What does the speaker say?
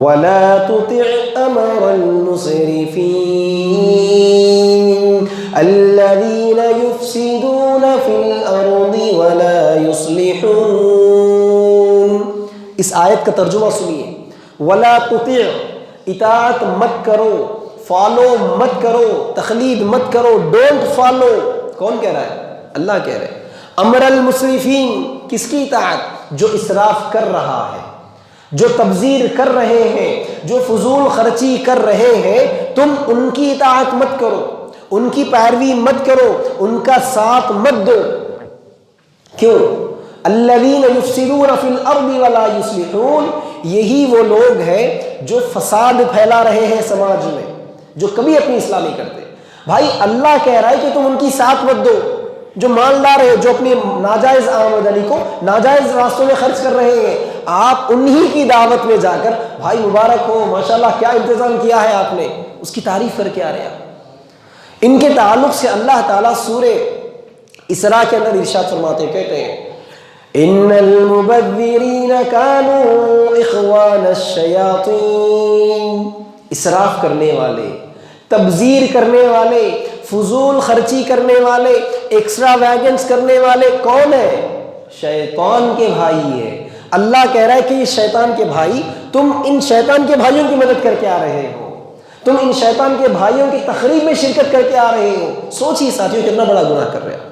وَلَا تُطِعْ أَمْرَ الْمُسْرِفِينَ الَّذِينَ يُفْسِدُونَ فِي الْأَرْضِ وَلَا يُصْلِحُونَ۔ اس آیت کا ترجمہ سنیے، وَلَا تُطِعْ، اطاعت مت کرو، فالو مت کرو، تقلید مت کرو، ڈونٹ فالو۔ کون کہہ رہا ہے؟ اللہ کہہ رہے ہیں۔ امر المسرفین، کس کی اطاعت؟ جو اسراف کر رہا ہے، جو تبذیر کر رہے ہیں، جو فضول خرچی کر رہے ہیں، تم ان کی اطاعت مت کرو، ان کی پیروی مت کرو، ان کا ساتھ مت دو۔ کیوں؟ الذین یفسدون فی الارض ولا یصلحون، یہی وہ لوگ ہیں جو فساد پھیلا رہے ہیں سماج میں، جو کبھی اپنی اصلاح نہیں کرتے۔ بھائی اللہ کہہ رہا ہے کہ تم ان کی ساتھ مت دو، جو مالدار ہے، جو اپنی ناجائز آمدنی کو ناجائز راستوں میں خرچ کر رہے ہیں، آپ انہی کی دعوت میں جا کر بھائی مبارک ہو، ماشاءاللہ کیا انتظام کیا ہے آپ نے، اس کی تعریف کر کے آ رہے ہیں۔ ان کے تعلق سے اللہ تعالیٰ سورہ اسراء کے اندر ارشاد فرماتے ہیں، کہتے ہیں ان المبذرین کانوا اخوان الشیاطین، اسراف کرنے والے، تبذیر کرنے والے، فضول خرچی کرنے والے، ایکسٹرا ویگنز کرنے والے کون ہیں؟ شیطان کے بھائی ہیں۔ اللہ کہہ رہا ہے کہ یہ شیطان کے بھائی، تم ان شیطان کے بھائیوں کی مدد کر کے آ رہے ہو، تم ان شیطان کے بھائیوں کی تقریب میں شرکت کر کے آ رہے ہو۔ سوچیے ساتھیوں کتنا بڑا گناہ کر رہے ہیں۔